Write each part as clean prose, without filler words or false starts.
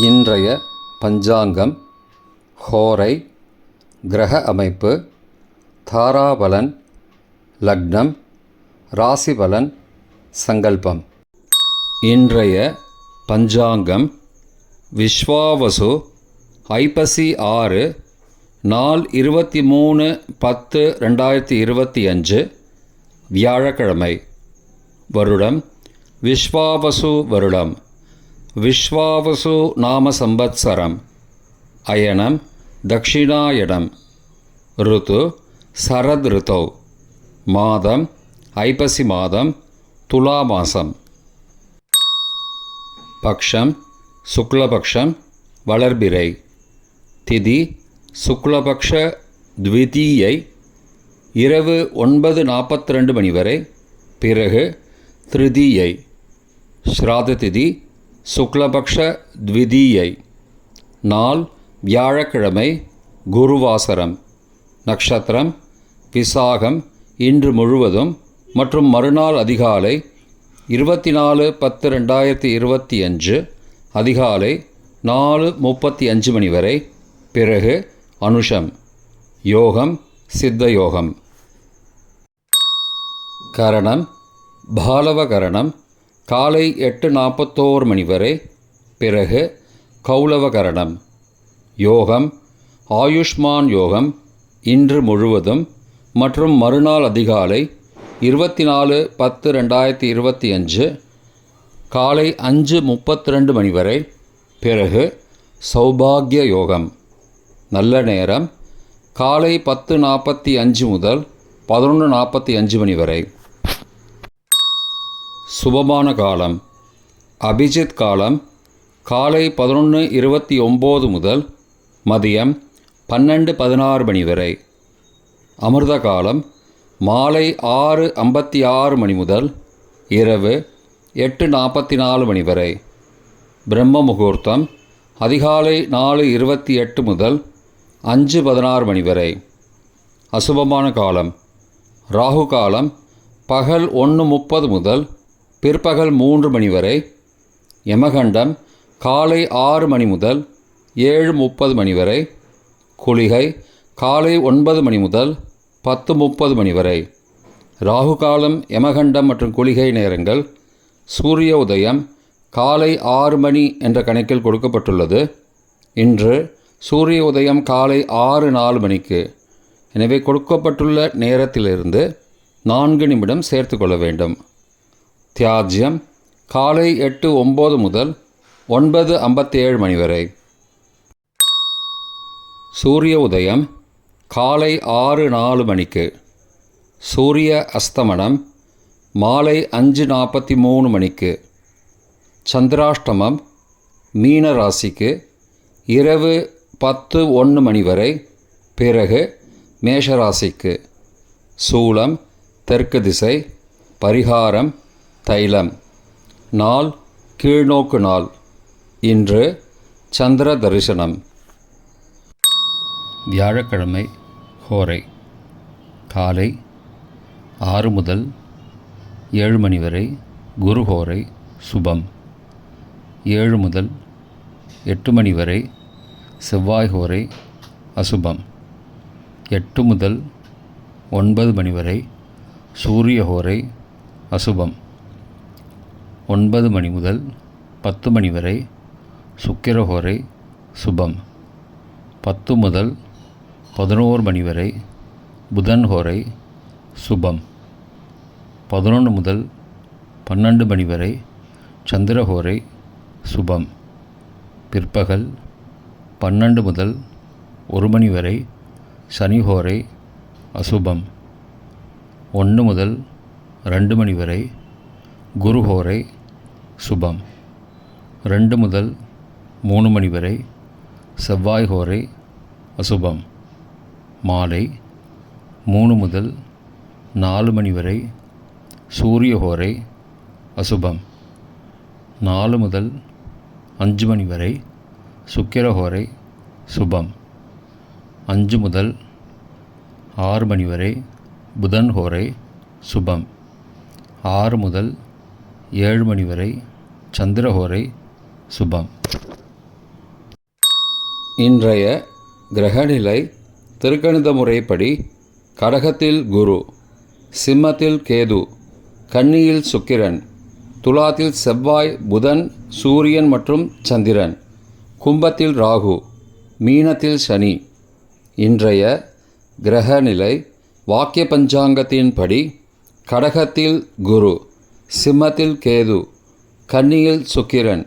இன்றைய பஞ்சாங்கம், ஹோரை, கிரக அமைப்பு, தாராபலன், லக்னம், ராசிபலன், சங்கல்பம். இன்றைய பஞ்சாங்கம் விஸ்வாவசு ஐப்பசி 6 நாள் 23/10/2025 வியாழக்கிழமை. வருடம் விஸ்வாவசு வருடம். விஸ்வாவசு நாம சம்பத்சரம். அயனம் தக்ஷிணாயனம். ருத்து சரத் ருத்தௌ. மாதம் ஐப்பசி மாதம், துலா மாசம். பக்ஷம் சுக்லபக்ஷம், வளர்பிறை. திதி சுக்லபக்ஷ த்விதீயை, இரவு 9:42 மணி வரை, பிறகு திருதீயை. ஸ்ராத திதி சுக்லபக்ஷ த்விதீயை. நாள் வியாழக்கிழமை, குருவாசரம். நட்சத்திரம் விசாகம் இன்று முழுவதும் மற்றும் மறுநாள் அதிகாலை 24/10/2025 அதிகாலை 4:35 மணி வரை, பிறகு அனுஷம். யோகம் சித்த யோகம். கரணம் பாலவ கரணம் காலை 8:41 மணி வரை, பிறகு கௌளவ கரணம். யோகம் ஆயுஷ்மான் யோகம் இன்று முழுவதும் மற்றும் மறுநாள் அதிகாலை 24/10/2025 காலை 5:32 மணி வரை, பிறகு சௌபாகிய யோகம். நல்ல நேரம் காலை 10:45 முதல் 11:45 மணி வரை. சுபமான காலம் அபிஜித் காலம் காலை 11:29 முதல் மதியம் 12:16 மணி வரை. அமிர்த காலம் மாலை 6:56 மணி முதல் இரவு 8:44 மணி வரை. பிரம்ம முகூர்த்தம் அதிகாலை 4:28 முதல் 5:16 மணி வரை. அசுபமான காலம் ராகு காலம் பகல் 1:30 முதல் பிற்பகல் 3 மணி வரை. யமகண்டம் காலை 6 மணி முதல் 7:30 மணி வரை. குளிகை காலை 9 மணி முதல் 10:30 மணி வரை. ராகு காலம், யமகண்டம் மற்றும் குளிகை நேரங்கள். சூரிய உதயம் காலை 6 மணி என்ற கணக்கில் கொடுக்கப்பட்டுள்ளது. இன்று சூரிய உதயம் காலை 6:04 மணிக்கு. எனவே கொடுக்கப்பட்டுள்ள நேரத்திலிருந்து 4 நிமிடம் சேர்த்து கொள்ள வேண்டும். தியாஜ்யம் காலை 8:09 முதல் 9:57 மணி வரை. சூரிய உதயம் காலை 6:04 மணிக்கு. சூரிய அஸ்தமனம் மாலை 5:43 மணிக்கு. சந்திராஷ்டமம் மீன ராசிக்கு இரவு 10:01 மணி வரை, பிறகு மேஷராசிக்கு. சூலம் தெற்கு திசை. பரிகாரம் தைலம். நாள் கீழ்நோக்கு நாள். இன்று சந்திர தரிசனம். வியாழக்கிழமை ஹோரை காலை 6 முதல் 7 மணி வரை குரு ஹோரை சுபம். 7 முதல் 8 மணி வரை செவ்வாய் ஹோரை அசுபம். 8 முதல் 9 மணி வரை சூரிய ஹோரை அசுபம். 9 மணி முதல் 10 மணி வரை சுக்கிர ஹோரை சுபம். 10 முதல் 11 மணி வரை புதன் ஹோரை சுபம். 11 முதல் 12 மணி வரை சந்திர ஹோரை சுபம். பிற்பகல் 12 முதல் 1 மணி வரை சனி ஹோரை அசுபம். 1 முதல் 2 மணி வரை குரு ஹோரை சுபம். 2 முதல் 3 மணி வரை செவ்வாய் ஹோரை அசுபம். மாலை 3 முதல் 4 மணி வரை சூரிய ஹோரை அசுபம். 4 முதல் 5 மணி வரை சுக்கிர ஹோரை சுபம். 5 முதல் 6 மணி வரை புதன் ஹோரை சுபம். 6 முதல் 7 மணி வரை சந்திரஹோரை சுபம். இன்றைய கிரகநிலை திருக்கணித முறைப்படி கடகத்தில் குரு, சிம்மத்தில் கேது, கன்னியில் சுக்கிரன், துலாத்தில் செவ்வாய், புதன், சூரியன் மற்றும் சந்திரன், கும்பத்தில் ராகு, மீனத்தில் சனி. இன்றைய கிரகநிலை வாக்கிய பஞ்சாங்கத்தின்படி கடகத்தில் குரு, சிம்மத்தில் கேது, கன்னியில் சுக்கிரன்,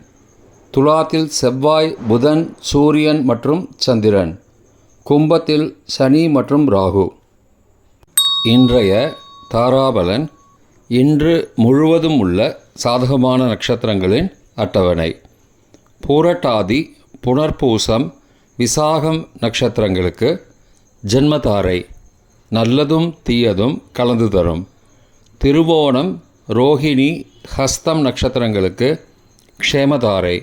துலாத்தில் செவ்வாய், புதன், சூரியன் மற்றும் சந்திரன், கும்பத்தில் சனி மற்றும் ராகு. இன்றைய தாராபலன் இன்று முழுவதும் உள்ள சாதகமான நட்சத்திரங்களின் அட்டவணை. பூரட்டாதி, புனர்பூசம், விசாகம் நட்சத்திரங்களுக்கு ஜென்மதாரை நல்லதும் தீயதும் கலந்து தரும். திருவோணம், ரோஹிணி, ஹஸ்தம் நட்சத்திரங்களுக்கு க்ஷேமதாரை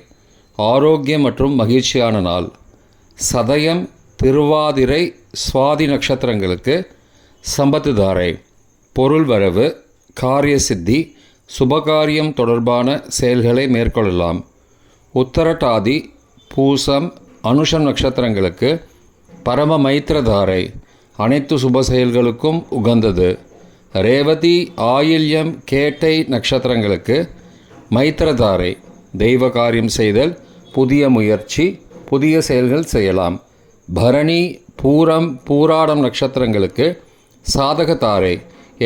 ஆரோக்கியம் மற்றும் மகிழ்ச்சியான நாள். சதயம், திருவாதிரை, சுவாதி நட்சத்திரங்களுக்கு சம்பத்துதாரை பொருள் வரவு, காரிய சித்தி, சுபகாரியம் தொடர்பான செயல்களை மேற்கொள்ளலாம். உத்தரட்டாதி, பூசம், அனுஷம் நட்சத்திரங்களுக்கு பரம மைத்திரதாரை அனைத்து சுப செயல்களுக்கும் உகந்தது. ரேவதி, ஆயில்யம், கேட்டை நட்சத்திரங்களுக்கு மைத்திரதாரை தெய்வ காரியம் செய்தல், புதிய முயற்சி, புதிய செயல்கள் செய்யலாம். பரணி, பூரம், பூராடம் நட்சத்திரங்களுக்கு சாதகதாரை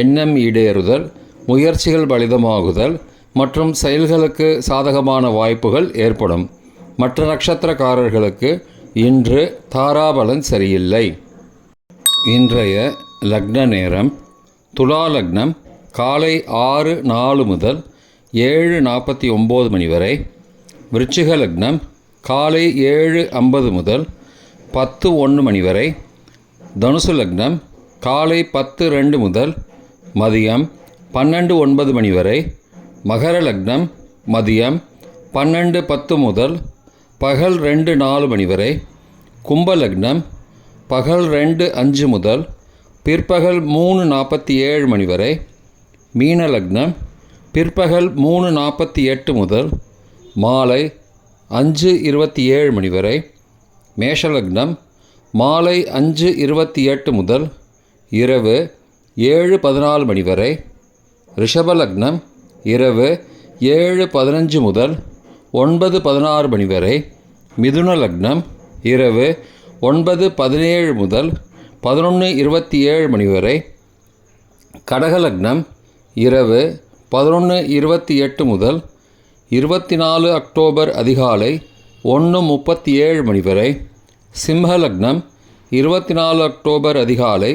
எண்ணம் ஈடேறுதல், முயற்சிகள் பலிதமாகுதல் மற்றும் செயல்களுக்கு சாதகமான வாய்ப்புகள் ஏற்படும். மற்ற நட்சத்திரக்காரர்களுக்கு இன்று தாராபலன் சரியில்லை. இன்றைய லக்ன நேரம் துலா லக்னம் காலை 6:04 முதல் 7:49 மணி வரை. விருச்சிக லக்னம் காலை 7:50 முதல் 10:01 மணி வரை. தனுசு லக்னம் காலை 10:02 முதல் மதியம் 12:09 மணி வரை. மகர லக்னம் மதியம் 12:10 முதல் பகல் 2:04 மணி வரை. கும்ப லக்னம் பகல் 2:05 முதல் பிற்பகல் 3:47 மணி வரை. மீன லக்னம் பிற்பகல் 3:48 முதல் மாலை 5:27 மணி வரை. மேஷ லக்னம் மாலை 5:28 முதல் இரவு 7:14 மணி வரை. ரிஷப லக்னம் இரவு 7:15 முதல் 9:16 மணி வரை. மிதுன லக்னம் இரவு 9:17 முதல் 11:27 மணி வரை. கடக லக்னம் இரவு 11:28 முதல் 24 அக்டோபர் அதிகாலை 1:37 மணி வரை. சிம்ம லக்னம் 24 அக்டோபர் அதிகாலை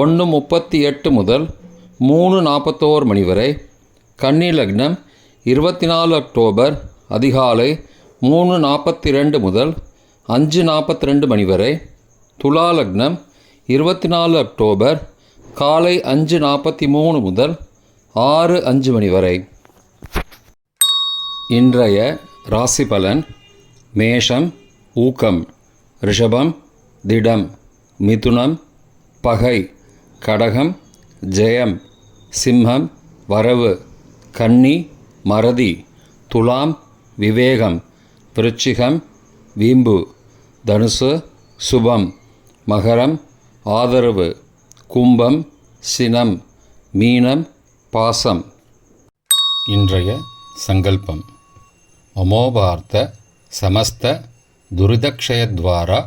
1:38 முதல் 3:41 மணி வரை. கன்னி லக்னம் 24 அக்டோபர் அதிகாலை 3:42 முதல் 5:42 மணி வரை. துலா லக்னம் 24 அக்டோபர் காலை 5:43 முதல் 6:05 மணி வரை. இன்றைய ராசி பலன். மேஷம் ஊக்கம், ரிஷபம் திடம், மிதுனம் பகை, கடகம் ஜெயம், சிம்மம் வரவு, கன்னி மறதி, துலாம் விவேகம், விருச்சிகம் வீம்பு, தனுசு சுபம், மகரம் ஆதரவு, கும்பம் சினம், மீனம் பாசம். இன்றைய சங்கல்பம். அமோபார்த்த சமஸ்த துரிதக்ஷயத்வாரா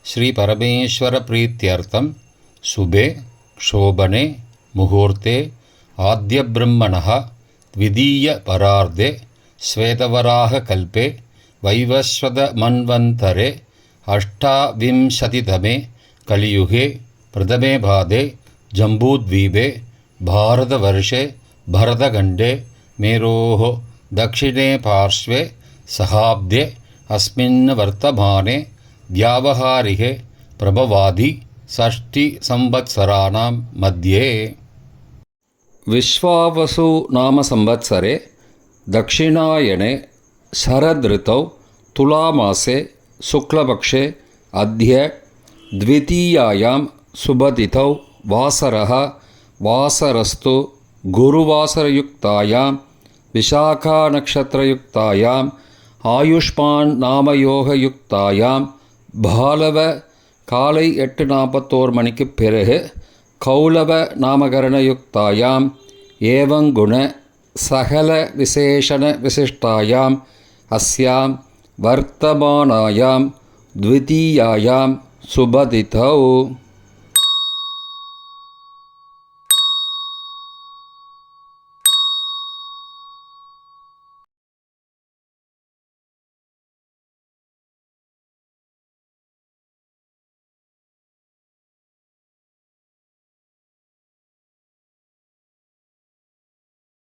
ஸ்ரீ பரமேஸ்வர பிரீத்யர்த்தம் சுபே க்ஷோபனே முகூர்த்தே ஆத்யப்ரம்மணः த்விதீய பரார்த்தே ஸ்வேதவராக கல்பே வைவஸ்வத மன்வந்தரே அஷ்டாவிம்சதிதமே கலியுகே பிரதமே பாதே ஜம்பூத்வீபே பாரதவர்ஷே பரதகண்டே மேரோः दक्षिणे पार्श्वे सहाब्दे अस्मिन् वर्तमाने व्यावहारिके प्रभवादि षष्टि संवत्सराणां मध्ये विश्वावसु नाम संवत्सरे दक्षिणायने शरदृतौ तुलामासे शुक्लपक्षे अद्य द्वितीयायां सुबतिथौ वासरः वासरस्तु गुरुवासरयुक्तायां विशाखा नक्षत्रयुक्तायां आयुष्मान् नामयोगयुक्तायां பாலவ காலை 8:41 மணிக்குப் பிறகு கௌலவ நாமகரணயுக்தாயாம் ஏவங்குண சகல விசேஷண விசிஷ்டாயாம் அஸ்யாம் வர்த்தமானாயாம் த்விதீயாயாம் சுபதிதௌ.